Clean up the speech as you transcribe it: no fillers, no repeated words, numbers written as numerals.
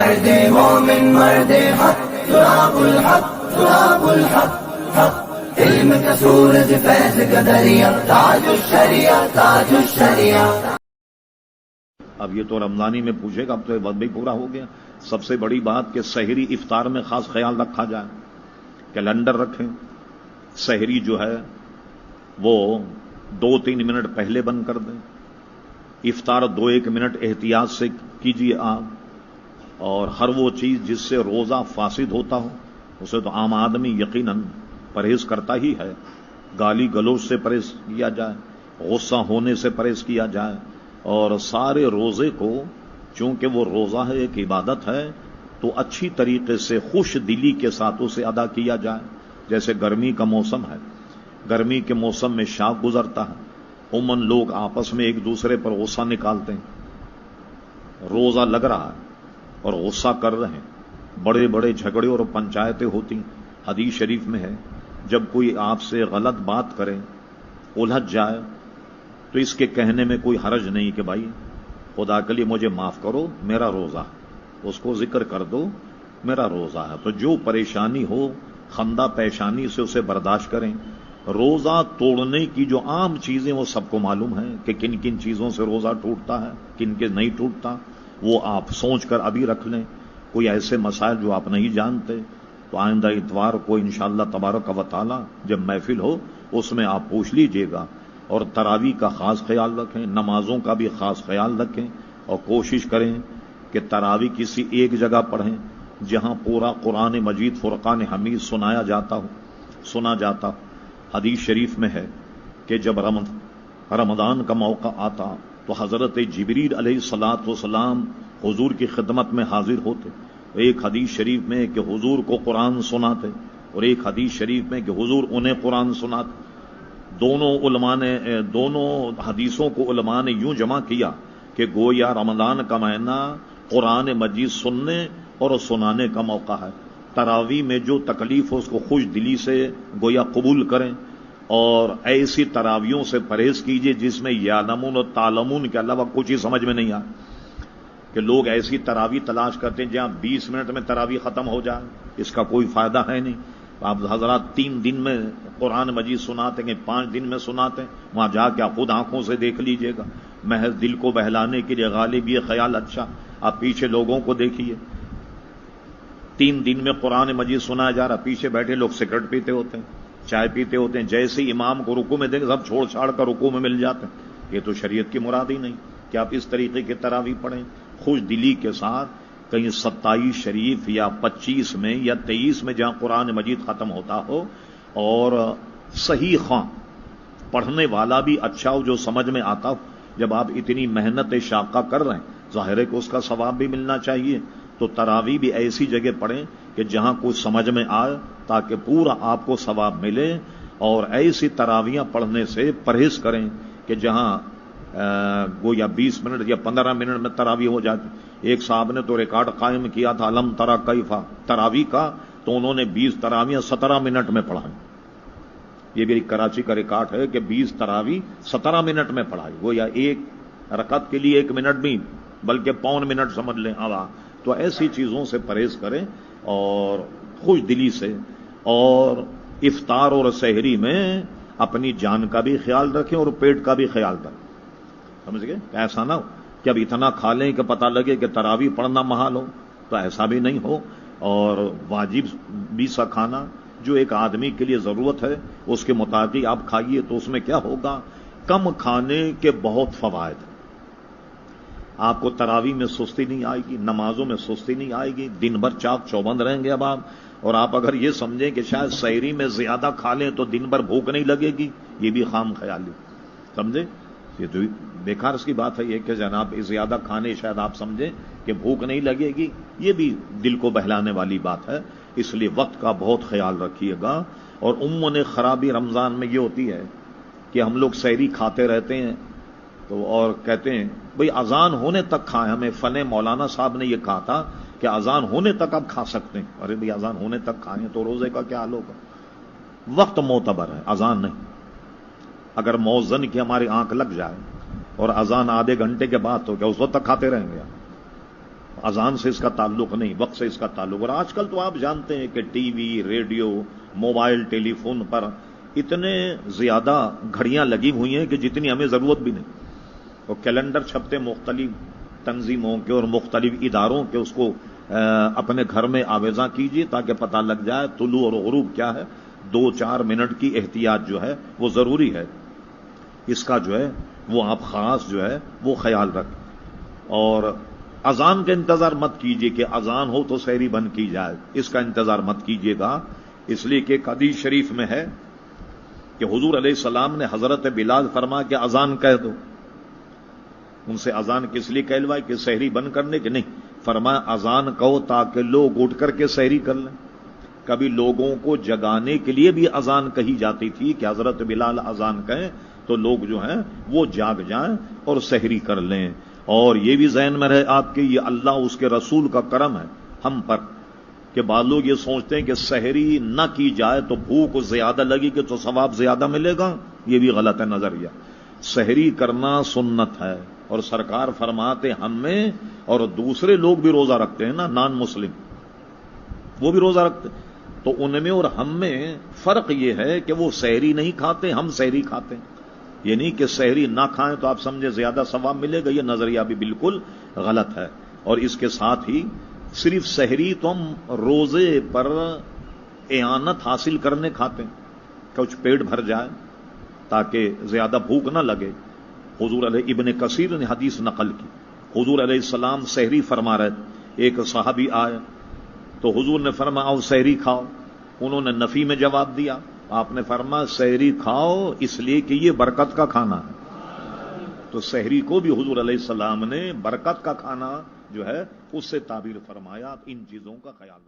مرد مومن مرد حق سراب الحق سراب الحق حق علم کا سورج فیض کا دریا تاج الشریعہ تاج الشریعہ. اب یہ تو رمضانی میں پوچھے گا، اب تو وقت بھی پورا ہو گیا. سب سے بڑی بات کہ سحری افطار میں خاص خیال رکھا جائے، کیلنڈر رکھیں. سحری جو ہے وہ 2-3 منٹ پہلے بند کر دیں. افطار 2-1 منٹ احتیاط سے کیجیے آپ. اور ہر وہ چیز جس سے روزہ فاسد ہوتا ہو اسے تو عام آدمی یقیناً پرہیز کرتا ہی ہے. گالی گلوچ سے پرہیز کیا جائے، غصہ ہونے سے پرہیز کیا جائے، اور سارے روزے کو چونکہ وہ روزہ ہے، ایک عبادت ہے، تو اچھی طریقے سے خوش دلی کے ساتھ اسے ادا کیا جائے. جیسے گرمی کا موسم ہے، گرمی کے موسم میں شاخ گزرتا ہے، عموماً لوگ آپس میں ایک دوسرے پر غصہ نکالتے ہیں. روزہ لگ رہا ہے اور غصہ کر رہے ہیں، بڑے بڑے جھگڑے اور پنچایتیں ہوتی. حدیث شریف میں ہے جب کوئی آپ سے غلط بات کرے، الجھ جائے، تو اس کے کہنے میں کوئی حرج نہیں کہ بھائی خدا کے لیے مجھے معاف کرو، میرا روزہ ہے. اس کو ذکر کر دو میرا روزہ ہے. تو جو پریشانی ہو خندہ پیشانی سے اسے برداشت کریں. روزہ توڑنے کی جو عام چیزیں وہ سب کو معلوم ہے کہ کن کن چیزوں سے روزہ ٹوٹتا ہے، کن کے نہیں ٹوٹتا. وہ آپ سوچ کر ابھی رکھ لیں. کوئی ایسے مسائل جو آپ نہیں جانتے تو آئندہ اتوار کو انشاءاللہ تبارک و تعالی جب محفل ہو اس میں آپ پوچھ لیجئے گا. اور تراویح کا خاص خیال رکھیں، نمازوں کا بھی خاص خیال رکھیں، اور کوشش کریں کہ تراویح کسی ایک جگہ پڑھیں جہاں پورا قرآن مجید فرقان حمید سنا جاتا ہو. حدیث شریف میں ہے کہ جب رمضان کا موقع آتا تو حضرت جبریل علیہ الصلوۃ والسلام حضور کی خدمت میں حاضر ہوتے. ایک حدیث شریف میں کہ حضور کو قرآن سناتے، اور ایک حدیث شریف میں کہ حضور انہیں قرآن سناتے. دونوں حدیثوں کو علماء نے یوں جمع کیا کہ گویا رمضان کا مہینہ قرآن مجید سننے اور سنانے کا موقع ہے. تراویح میں جو تکلیف ہو اس کو خوش دلی سے گویا قبول کریں، اور ایسی تراویحوں سے پرہیز کیجیے جس میں یعلمون و تعلمون کے علاوہ کچھ ہی سمجھ میں نہیں آئے. کہ لوگ ایسی تراویح تلاش کرتے ہیں جہاں 20 منٹ میں تراویح ختم ہو جائے، اس کا کوئی فائدہ ہے نہیں. آپ حضرات 3 دن میں قرآن مجید سناتے ہیں، 5 دن میں سناتے ہیں، وہاں جا کے آپ خود آنکھوں سے دیکھ لیجئے گا. محض دل کو بہلانے کے لیے غالب یہ خیال اچھا. آپ پیچھے لوگوں کو دیکھیے، 3 دن میں قرآن مجید سنایا جا رہا، پیچھے بیٹھے لوگ سگریٹ پیتے ہوتے ہیں، چائے پیتے ہوتے ہیں. جیسے ہی امام کو رکوع میں دیکھیں سب چھوڑ چھاڑ کر رکوع میں مل جاتے ہیں. یہ تو شریعت کی مراد ہی نہیں کہ آپ اس طریقے کی تراویح پڑھیں. خوش دلی کے ساتھ کہیں 27 شریف یا 25 میں یا 23 میں جہاں قرآن مجید ختم ہوتا ہو، اور صحیح خواں پڑھنے والا بھی اچھا ہو جو سمجھ میں آتا ہو. جب آپ اتنی محنت شاقہ کر رہے ہیں ظاہر ہے کہ اس کا ثواب بھی ملنا چاہیے. تو تراویح بھی ایسی جگہ پڑھیں کہ جہاں کچھ سمجھ میں آئے تاکہ پورا آپ کو ثواب ملے. اور ایسی تراویحاں پڑھنے سے پرہیز کریں کہ جہاں گویا 20 منٹ یا 15 منٹ میں تراویح ہو جاتی. ایک صاحب نے تو ریکارڈ قائم کیا تھا علم ترا کیفا تراویح کا، تو انہوں نے 20 تراویحیں 17 منٹ میں پڑھائی. یہ بھی کراچی کا ریکارڈ ہے کہ 20 تراویح 17 منٹ میں پڑھائی. گویا ایک رکعت کے لیے 1 منٹ بھی بلکہ 1.25 منٹ سمجھ لیں. تو ایسی چیزوں سے پرہیز کریں اور خوش دلی سے. اور افطار اور سحری میں اپنی جان کا بھی خیال رکھیں اور پیٹ کا بھی خیال رکھیں. سمجھ گئے؟ ایسا نہ ہو کہ اب اتنا کھا لیں کہ پتہ لگے کہ تراویح پڑھنا محال ہو، تو ایسا بھی نہیں ہو. اور واجب بھی سا کھانا جو ایک آدمی کے لیے ضرورت ہے اس کے مطابق آپ کھائیے. تو اس میں کیا ہوگا، کم کھانے کے بہت فوائد ہیں. آپ کو تراویح میں سستی نہیں آئے گی، نمازوں میں سستی نہیں آئے گی، دن بھر چاق چوبند رہیں گے اب آپ. اور آپ اگر یہ سمجھیں کہ شاید سحری میں زیادہ کھا لیں تو دن بھر بھوک نہیں لگے گی، یہ بھی خام خیالی. سمجھے؟ یہ تو بیکار اس کی بات ہے یہ کہ جناب زیادہ کھانے شاید آپ سمجھیں کہ بھوک نہیں لگے گی، یہ بھی دل کو بہلانے والی بات ہے. اس لیے وقت کا بہت خیال رکھیے گا. اور عموماً خرابی رمضان میں یہ ہوتی ہے کہ ہم لوگ سحری کھاتے رہتے ہیں تو اور کہتے ہیں بھئی اذان ہونے تک کھائیں. ہمیں فن مولانا صاحب نے یہ کہا تھا کہ اذان ہونے تک آپ کھا سکتے ہیں. ارے بھئی اذان ہونے تک کھائیں تو روزے کا کیا حال ہوگا؟ وقت معتبر ہے، اذان نہیں. اگر مؤذن کی ہماری آنکھ لگ جائے اور اذان آدھے گھنٹے کے بعد تو کیا اس وقت تک کھاتے رہیں گے؟ اذان سے اس کا تعلق نہیں، وقت سے اس کا تعلق۔ اور آج کل تو آپ جانتے ہیں کہ ٹی وی، ریڈیو، موبائل، ٹیلی فون پر اتنے زیادہ گھڑیاں لگی ہوئی ہیں کہ جتنی ہمیں ضرورت بھی نہیں۔ اور کیلنڈر چھپتے مختلف تنظیموں کے اور مختلف اداروں کے، اس کو اپنے گھر میں آویزاں کیجیے تاکہ پتہ لگ جائے طلوع اور غروب کیا ہے۔ 2-4 منٹ کی احتیاط جو ہے وہ ضروری ہے، اس کا جو ہے وہ آپ خاص جو ہے وہ خیال رکھیں۔ اور اذان کا انتظار مت کیجیے کہ اذان ہو تو سحری بند کی جائے، اس کا انتظار مت کیجیے گا، اس لیے کہ حدیث شریف میں ہے کہ حضور علیہ السلام نے حضرت بلال فرمایا کہ اذان کہہ دو۔ ان سے اذان کس لیے کہلوائی؟ کہ سحری بند کرنے کے نہیں، فرمایا اذان کہو تاکہ لوگ اٹھ کر کے سحری کر لیں۔ کبھی لوگوں کو جگانے کے لیے بھی اذان کہی جاتی تھی کہ حضرت بلال اذان کہیں تو لوگ جو ہیں وہ جاگ جائیں اور سحری کر لیں۔ اور یہ بھی ذہن میں رہے آپ کے، یہ اللہ اس کے رسول کا کرم ہے ہم پر کہ بعض لوگ یہ سوچتے ہیں کہ سحری نہ کی جائے تو بھوک زیادہ لگے گی تو ثواب زیادہ ملے گا، یہ بھی غلط ہے نظریہ۔ سحری کرنا سنت ہے، اور سرکار فرماتے ہم میں اور دوسرے لوگ بھی روزہ رکھتے ہیں نا، نان مسلم وہ بھی روزہ رکھتے ہیں، تو ان میں اور ہم میں فرق یہ ہے کہ وہ سحری نہیں کھاتے، ہم سحری کھاتے ہیں۔ یہ نہیں کہ سحری نہ کھائیں تو آپ سمجھے زیادہ ثواب ملے گا، یہ نظریہ بھی بالکل غلط ہے۔ اور اس کے ساتھ ہی صرف سحری تو ہم روزے پر اعانت حاصل کرنے کھاتے ہیں، کچھ پیٹ بھر جائے تاکہ زیادہ بھوک نہ لگے۔ حضور علیہ ابن کثیر نے حدیث نقل کی، حضور علیہ السلام سحری فرما رہے تھے، ایک صحابی آئے تو حضور نے فرمایا آؤ سحری کھاؤ، انہوں نے نفی میں جواب دیا، آپ نے فرمایا سحری کھاؤ اس لیے کہ یہ برکت کا کھانا ہے۔ تو سحری کو بھی حضور علیہ السلام نے برکت کا کھانا جو ہے اس سے تعبیر فرمایا۔ ان چیزوں کا خیال رکھیں۔